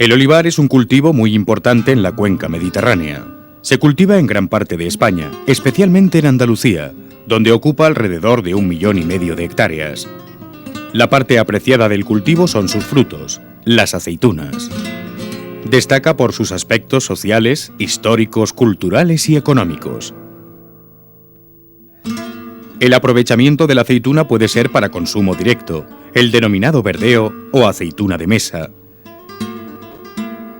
El olivar es un cultivo muy importante en la cuenca mediterránea. Se cultiva en gran parte de España, especialmente en Andalucía, donde ocupa alrededor de 1,5 millones de hectáreas. La parte apreciada del cultivo son sus frutos, las aceitunas. Destaca por sus aspectos sociales, históricos, culturales y económicos. El aprovechamiento de la aceituna puede ser para consumo directo, el denominado verdeo o aceituna de mesa.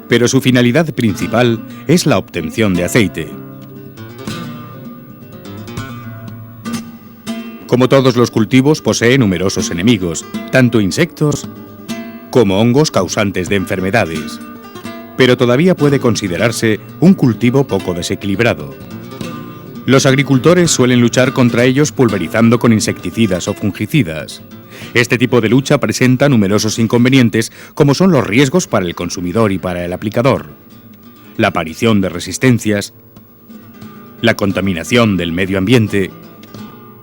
Pero su finalidad principal es la obtención de aceite. Como todos los cultivos, posee numerosos enemigos, tanto insectos como hongos causantes de enfermedades. Pero todavía puede considerarse un cultivo poco desequilibrado. Los agricultores suelen luchar contra ellos pulverizando con insecticidas o fungicidas. Este tipo de lucha presenta numerosos inconvenientes, como son los riesgos para el consumidor y para el aplicador, la aparición de resistencias, la contaminación del medio ambiente,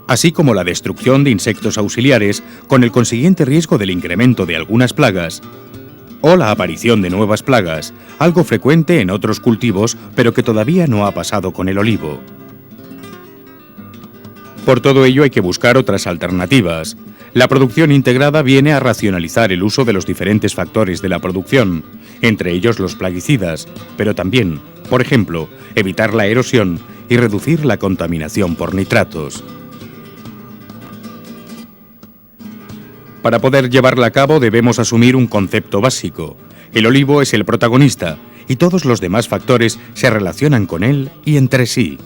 así como la destrucción de insectos auxiliares, con el consiguiente riesgo del incremento de algunas plagas, o la aparición de nuevas plagas, algo frecuente en otros cultivos, pero que todavía no ha pasado con el olivo. Por todo ello hay que buscar otras alternativas. La producción integrada viene a racionalizar el uso de los diferentes factores de la producción, entre ellos los plaguicidas, pero también, por ejemplo, evitar la erosión y reducir la contaminación por nitratos. Para poder llevarla a cabo debemos asumir un concepto básico. El olivo es el protagonista y todos los demás factores se relacionan con él y entre sí.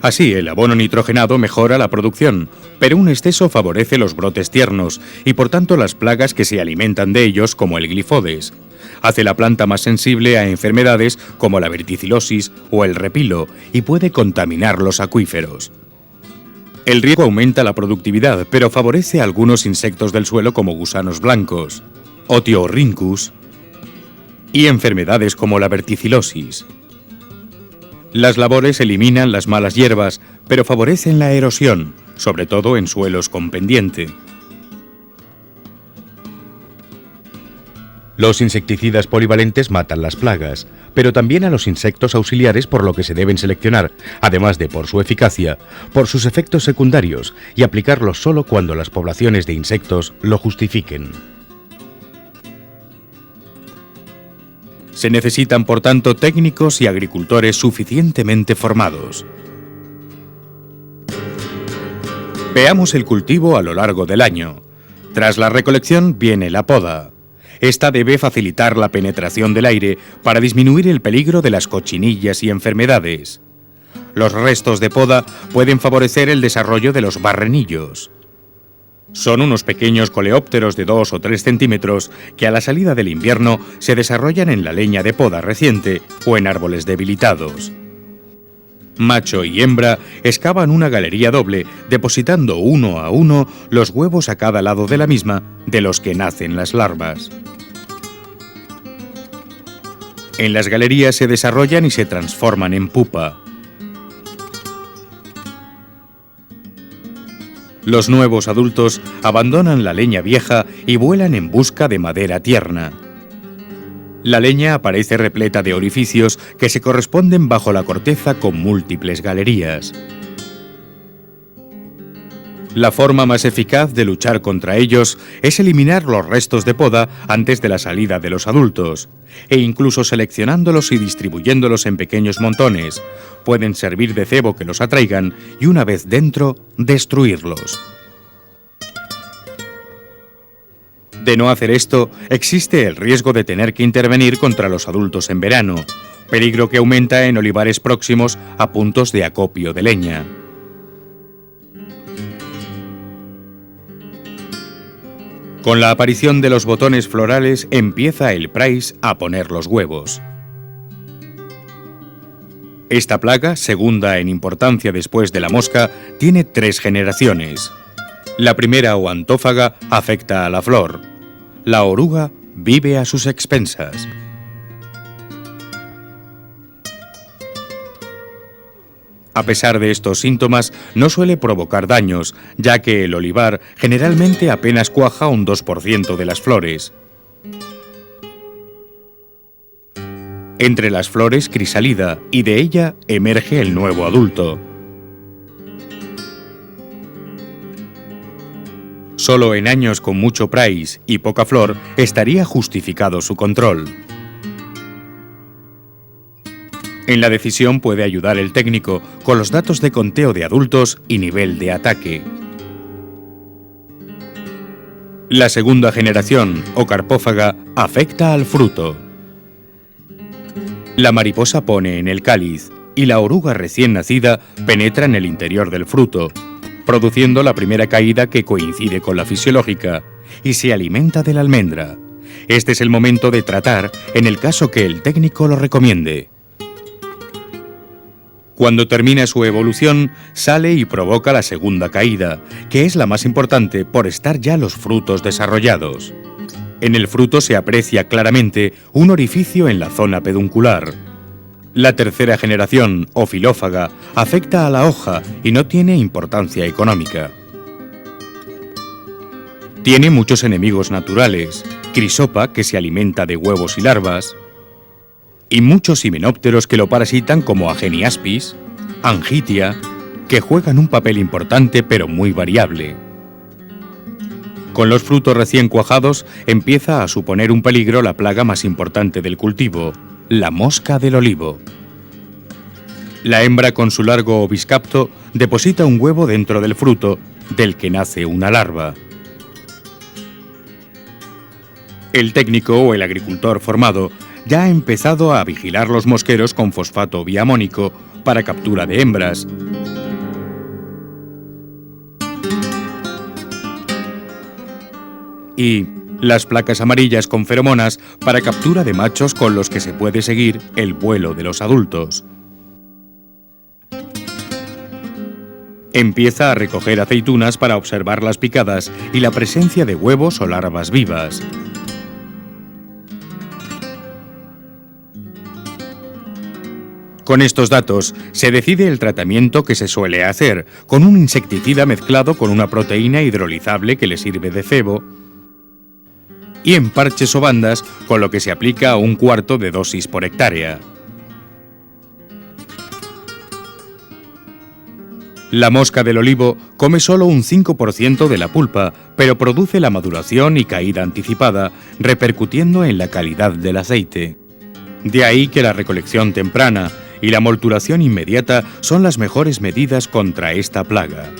Así, el abono nitrogenado mejora la producción, pero un exceso favorece los brotes tiernos y por tanto las plagas que se alimentan de ellos, como el glifodes. Hace la planta más sensible a enfermedades como la verticilosis o el repilo y puede contaminar los acuíferos. El riego aumenta la productividad, pero favorece a algunos insectos del suelo como gusanos blancos, Otiorhynchus y enfermedades como la verticilosis. Las labores eliminan las malas hierbas, pero favorecen la erosión, sobre todo en suelos con pendiente. Los insecticidas polivalentes matan las plagas, pero también a los insectos auxiliares, por lo que se deben seleccionar, además de por su eficacia, por sus efectos secundarios y aplicarlos solo cuando las poblaciones de insectos lo justifiquen. Se necesitan, por tanto, técnicos y agricultores suficientemente formados. Veamos el cultivo a lo largo del año. Tras la recolección viene la poda. Esta debe facilitar la penetración del aire para disminuir el peligro de las cochinillas y enfermedades. Los restos de poda pueden favorecer el desarrollo de los barrenillos. Son unos pequeños coleópteros de 2 o 3 centímetros que a la salida del invierno se desarrollan en la leña de poda reciente o en árboles debilitados. Macho y hembra excavan una galería doble, depositando uno a uno los huevos a cada lado de la misma, de los que nacen las larvas. En las galerías se desarrollan y se transforman en pupa. Los nuevos adultos abandonan la leña vieja y vuelan en busca de madera tierna. La leña aparece repleta de orificios que se corresponden bajo la corteza con múltiples galerías. La forma más eficaz de luchar contra ellos es eliminar los restos de poda antes de la salida de los adultos, e incluso seleccionándolos y distribuyéndolos en pequeños montones. Pueden servir de cebo que los atraigan y una vez dentro, destruirlos. De no hacer esto, existe el riesgo de tener que intervenir contra los adultos en verano, peligro que aumenta en olivares próximos a puntos de acopio de leña. Con la aparición de los botones florales empieza el praes a poner los huevos. Esta plaga, segunda en importancia después de la mosca, tiene 3 generaciones. La primera o antófaga afecta a la flor. La oruga vive a sus expensas. A pesar de estos síntomas, no suele provocar daños, ya que el olivar generalmente apenas cuaja un 2% de las flores. Entre las flores crisalida y de ella emerge el nuevo adulto. Solo en años con mucho praís y poca flor estaría justificado su control. En la decisión puede ayudar el técnico con los datos de conteo de adultos y nivel de ataque. La segunda generación, o carpófaga, afecta al fruto. La mariposa pone en el cáliz y la oruga recién nacida penetra en el interior del fruto, produciendo la primera caída que coincide con la fisiológica y se alimenta de la almendra. Este es el momento de tratar en el caso que el técnico lo recomiende. Cuando termina su evolución, sale y provoca la segunda caída, que es la más importante por estar ya los frutos desarrollados. En el fruto se aprecia claramente un orificio en la zona peduncular. La tercera generación, o filófaga, afecta a la hoja y no tiene importancia económica. Tiene muchos enemigos naturales, crisopa, que se alimenta de huevos y larvas, y muchos himenópteros que lo parasitan como Ageniaspis, Angitia, que juegan un papel importante pero muy variable. Con los frutos recién cuajados empieza a suponer un peligro la plaga más importante del cultivo, la mosca del olivo. La hembra con su largo oviscapto deposita un huevo dentro del fruto, del que nace una larva. El técnico o el agricultor formado ya ha empezado a vigilar los mosqueros con fosfato biamónico para captura de hembras. Y las placas amarillas con feromonas para captura de machos con los que se puede seguir el vuelo de los adultos. Empieza a recoger aceitunas para observar las picadas y la presencia de huevos o larvas vivas. Con estos datos se decide el tratamiento que se suele hacer, con un insecticida mezclado con una proteína hidrolizable que le sirve de cebo, y en parches o bandas, con lo que se aplica 1/4 de dosis por hectárea. La mosca del olivo come solo un 5% de la pulpa, pero produce la maduración y caída anticipada, repercutiendo en la calidad del aceite. De ahí que la recolección temprana y la molturación inmediata son las mejores medidas contra esta plaga.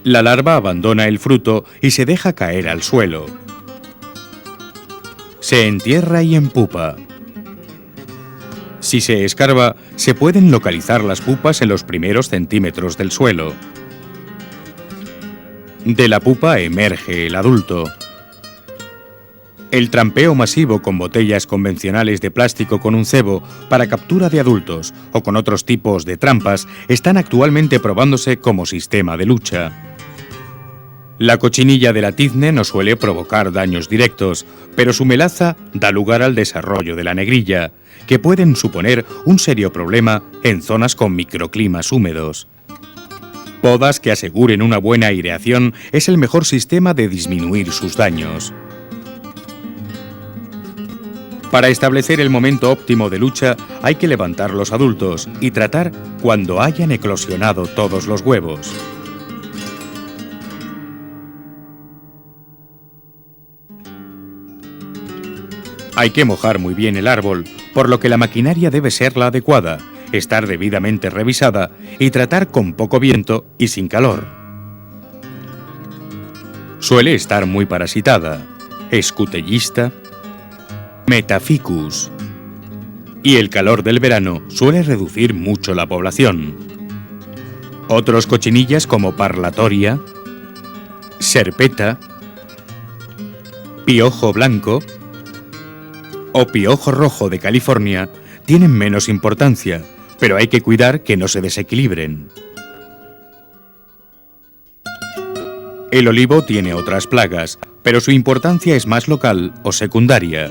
La larva abandona el fruto y se deja caer al suelo. Se entierra y empupa. Si se escarba, se pueden localizar las pupas en los primeros centímetros del suelo. De la pupa emerge el adulto. El trampeo masivo con botellas convencionales de plástico con un cebo para captura de adultos o con otros tipos de trampas están actualmente probándose como sistema de lucha. La cochinilla de la tizne no suele provocar daños directos, pero su melaza da lugar al desarrollo de la negrilla, que pueden suponer un serio problema en zonas con microclimas húmedos. Podas que aseguren una buena aireación es el mejor sistema de disminuir sus daños. Para establecer el momento óptimo de lucha hay que levantar los adultos y tratar cuando hayan eclosionado todos los huevos. Hay que mojar muy bien el árbol, por lo que la maquinaria debe ser la adecuada, estar debidamente revisada y tratar con poco viento y sin calor. Suele estar muy parasitada, escutellista, Metaficus. Y el calor del verano suele reducir mucho la población. Otros cochinillas como Parlatoria, Serpeta, Piojo blanco o Piojo rojo de California tienen menos importancia, pero hay que cuidar que no se desequilibren. El olivo tiene otras plagas, pero su importancia es más local o secundaria.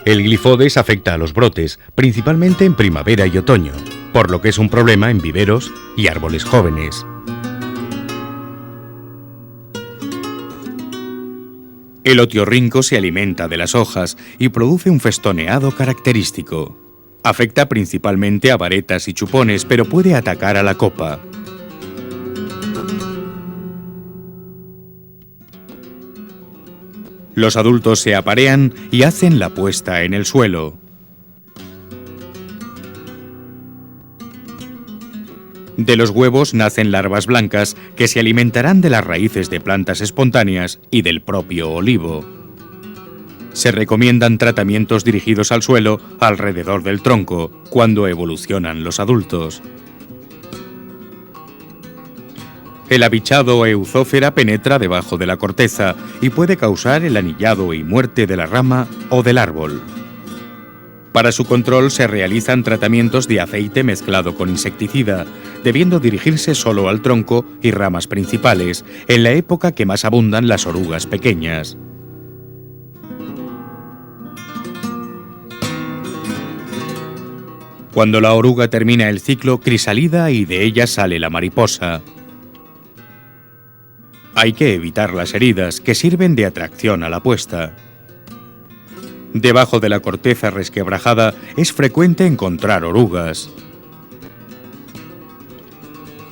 El glifodes afecta a los brotes, principalmente en primavera y otoño, por lo que es un problema en viveros y árboles jóvenes. El otiorrinco se alimenta de las hojas y produce un festoneado característico. Afecta principalmente a varetas y chupones, pero puede atacar a la copa. Los adultos se aparean y hacen la puesta en el suelo. De los huevos nacen larvas blancas que se alimentarán de las raíces de plantas espontáneas y del propio olivo. Se recomiendan tratamientos dirigidos al suelo alrededor del tronco cuando evolucionan los adultos. El abichado Euzófera penetra debajo de la corteza y puede causar el anillado y muerte de la rama o del árbol. Para su control se realizan tratamientos de aceite mezclado con insecticida, debiendo dirigirse solo al tronco y ramas principales, en la época que más abundan las orugas pequeñas. Cuando la oruga termina el ciclo, crisalida y de ella sale la mariposa. Hay que evitar las heridas, que sirven de atracción a la puesta. Debajo de la corteza resquebrajada es frecuente encontrar orugas.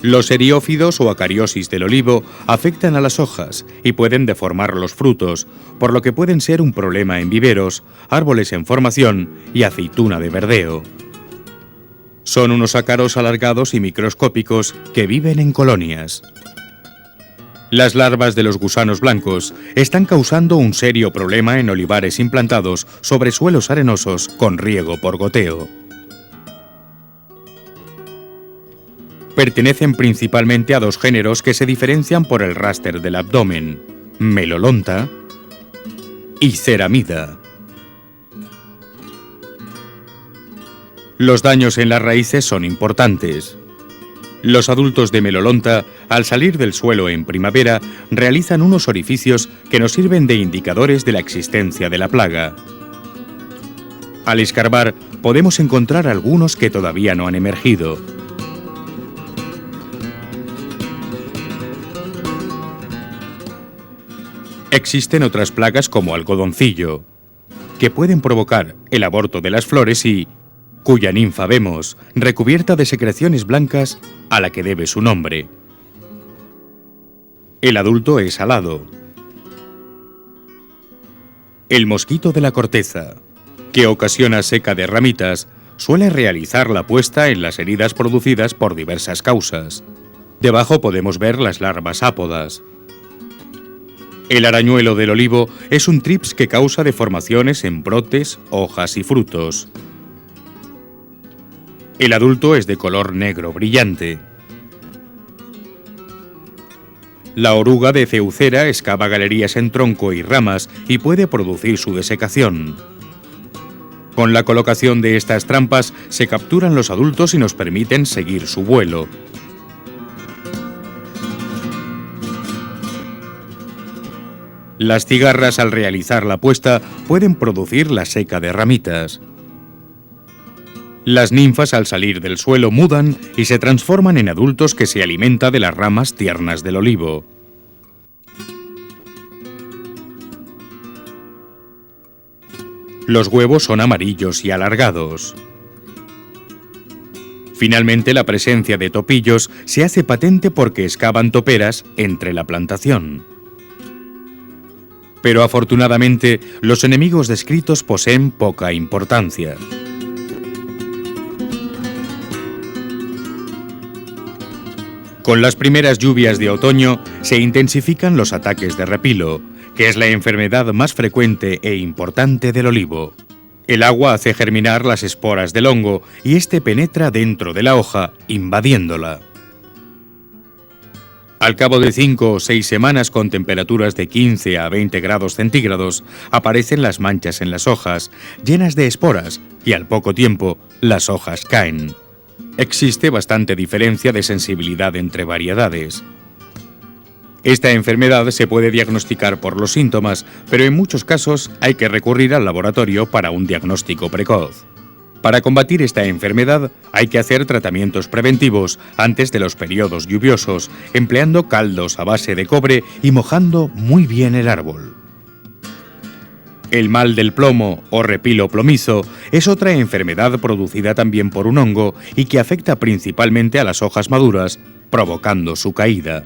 Los eriófidos o acariosis del olivo afectan a las hojas y pueden deformar los frutos, por lo que pueden ser un problema en viveros, árboles en formación y aceituna de verdeo. Son unos ácaros alargados y microscópicos que viven en colonias. Las larvas de los gusanos blancos están causando un serio problema en olivares implantados sobre suelos arenosos con riego por goteo. Pertenecen principalmente a dos géneros que se diferencian por el raster del abdomen: Melolonta y Ceramida. Los daños en las raíces son importantes. Los adultos de Melolonta, al salir del suelo en primavera, realizan unos orificios que nos sirven de indicadores de la existencia de la plaga. Al escarbar, podemos encontrar algunos que todavía no han emergido. Existen otras plagas como algodoncillo, que pueden provocar el aborto de las flores y cuya ninfa vemos, recubierta de secreciones blancas, a la que debe su nombre. El adulto es alado. El mosquito de la corteza, que ocasiona seca de ramitas, suele realizar la puesta en las heridas producidas por diversas causas. Debajo podemos ver las larvas ápodas. El arañuelo del olivo es un trips que causa deformaciones en brotes, hojas y frutos. El adulto es de color negro brillante. La oruga de Ceucera excava galerías en tronco y ramas y puede producir su desecación. Con la colocación de estas trampas se capturan los adultos y nos permiten seguir su vuelo. Las cigarras, al realizar la puesta, pueden producir la seca de ramitas. Las ninfas, al salir del suelo, mudan y se transforman en adultos que se alimentan de las ramas tiernas del olivo. Los huevos son amarillos y alargados. Finalmente, la presencia de topillos se hace patente porque excavan toperas entre la plantación. Pero afortunadamente, los enemigos descritos poseen poca importancia. Con las primeras lluvias de otoño se intensifican los ataques de repilo, que es la enfermedad más frecuente e importante del olivo. El agua hace germinar las esporas del hongo y este penetra dentro de la hoja, invadiéndola. Al cabo de 5 o 6 semanas con temperaturas de 15 a 20 grados centígrados, aparecen las manchas en las hojas, llenas de esporas, y al poco tiempo las hojas caen. Existe bastante diferencia de sensibilidad entre variedades. Esta enfermedad se puede diagnosticar por los síntomas, pero en muchos casos hay que recurrir al laboratorio para un diagnóstico precoz. Para combatir esta enfermedad hay que hacer tratamientos preventivos antes de los periodos lluviosos, empleando caldos a base de cobre y mojando muy bien el árbol. El mal del plomo o repilo plomizo es otra enfermedad producida también por un hongo y que afecta principalmente a las hojas maduras, provocando su caída.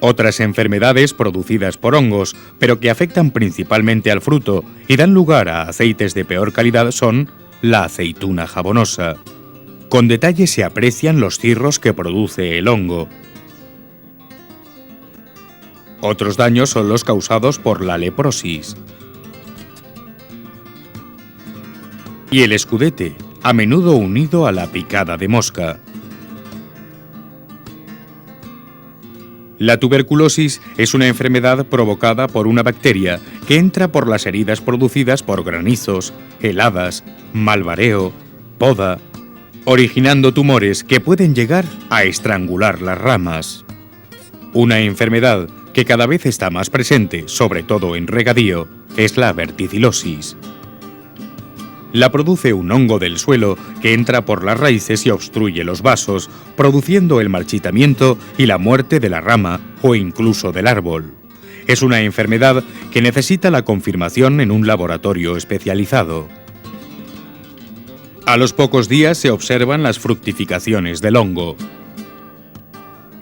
Otras enfermedades producidas por hongos, pero que afectan principalmente al fruto y dan lugar a aceites de peor calidad son la aceituna jabonosa. Con detalle se aprecian los cirros que produce el hongo. Otros daños son los causados por la leprosis. Y el escudete, a menudo unido a la picada de mosca. La tuberculosis es una enfermedad provocada por una bacteria que entra por las heridas producidas por granizos, heladas, malvareo, poda, originando tumores que pueden llegar a estrangular las ramas. Una enfermedad que cada vez está más presente, sobre todo en regadío, es la verticilosis. La produce un hongo del suelo que entra por las raíces y obstruye los vasos, produciendo el marchitamiento y la muerte de la rama o incluso del árbol. Es una enfermedad que necesita la confirmación en un laboratorio especializado. A los pocos días se observan las fructificaciones del hongo.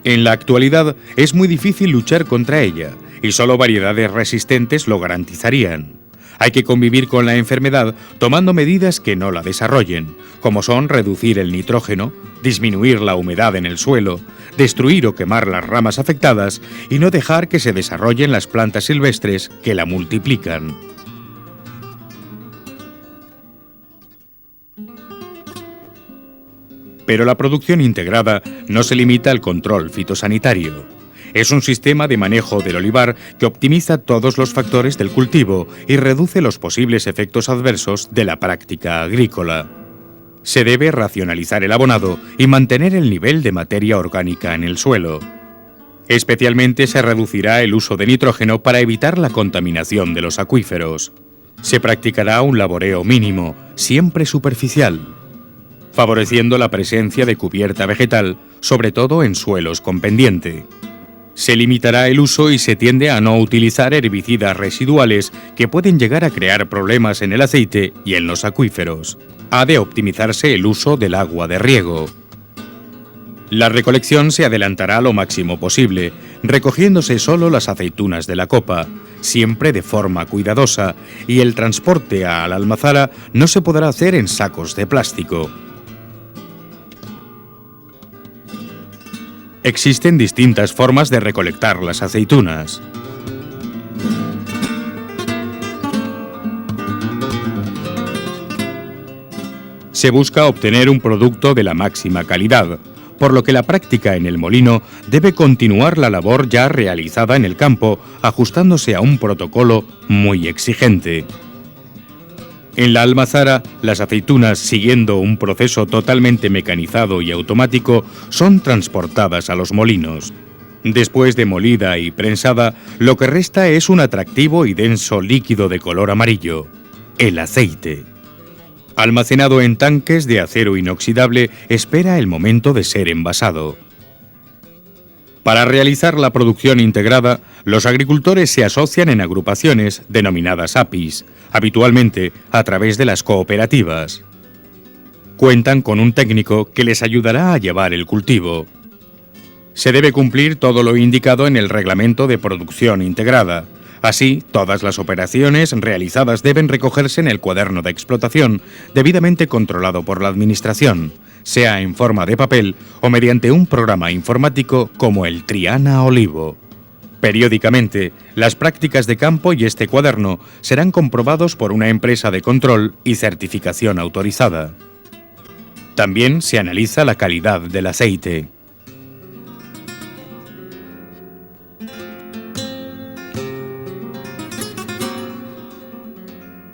En la actualidad es muy difícil luchar contra ella y solo variedades resistentes lo garantizarían. Hay que convivir con la enfermedad tomando medidas que no la desarrollen, como son reducir el nitrógeno, disminuir la humedad en el suelo, destruir o quemar las ramas afectadas y no dejar que se desarrollen las plantas silvestres que la multiplican. Pero la producción integrada no se limita al control fitosanitario. Es un sistema de manejo del olivar que optimiza todos los factores del cultivo y reduce los posibles efectos adversos de la práctica agrícola. Se debe racionalizar el abonado y mantener el nivel de materia orgánica en el suelo. Especialmente se reducirá el uso de nitrógeno para evitar la contaminación de los acuíferos. Se practicará un laboreo mínimo, siempre superficial, favoreciendo la presencia de cubierta vegetal, sobre todo en suelos con pendiente. Se limitará el uso y se tiende a no utilizar herbicidas residuales que pueden llegar a crear problemas en el aceite y en los acuíferos. Ha de optimizarse el uso del agua de riego. La recolección se adelantará lo máximo posible, recogiéndose solo las aceitunas de la copa, siempre de forma cuidadosa, y el transporte a la almazara no se podrá hacer en sacos de plástico. Existen distintas formas de recolectar las aceitunas. Se busca obtener un producto de la máxima calidad, por lo que la práctica en el molino debe continuar la labor ya realizada en el campo, ajustándose a un protocolo muy exigente. En la almazara, las aceitunas, siguiendo un proceso totalmente mecanizado y automático, son transportadas a los molinos. Después de molida y prensada, lo que resta es un atractivo y denso líquido de color amarillo, el aceite. Almacenado en tanques de acero inoxidable, espera el momento de ser envasado. Para realizar la producción integrada, los agricultores se asocian en agrupaciones denominadas APIs, habitualmente a través de las cooperativas. Cuentan con un técnico que les ayudará a llevar el cultivo. Se debe cumplir todo lo indicado en el Reglamento de Producción Integrada. Así, todas las operaciones realizadas deben recogerse en el cuaderno de explotación, debidamente controlado por la Administración, sea en forma de papel o mediante un programa informático como el Triana Olivo. Periódicamente, las prácticas de campo y este cuaderno serán comprobados por una empresa de control y certificación autorizada. También se analiza la calidad del aceite.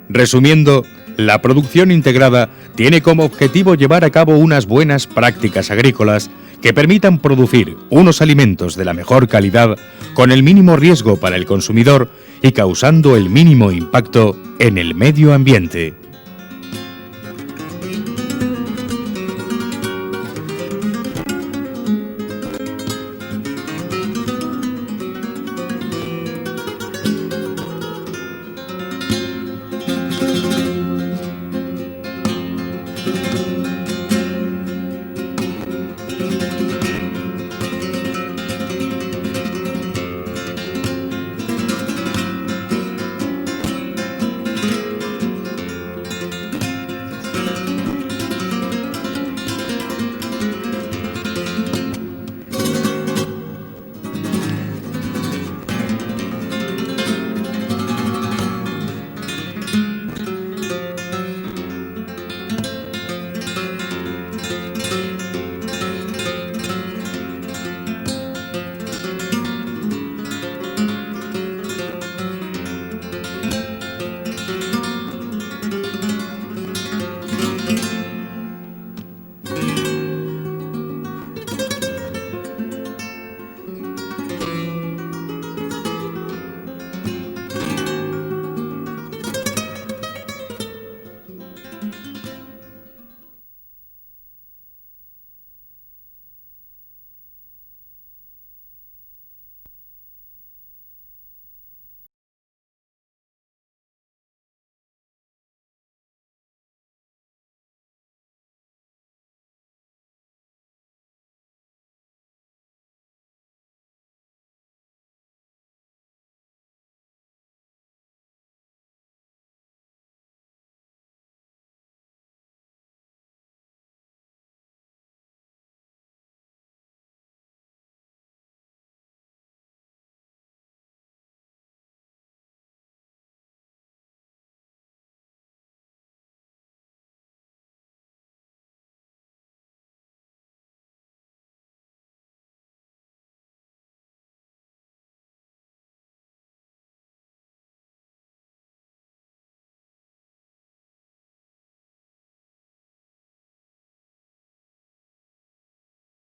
Resumiendo, la producción integrada tiene como objetivo llevar a cabo unas buenas prácticas agrícolas que permitan producir unos alimentos de la mejor calidad con el mínimo riesgo para el consumidor y causando el mínimo impacto en el medio ambiente.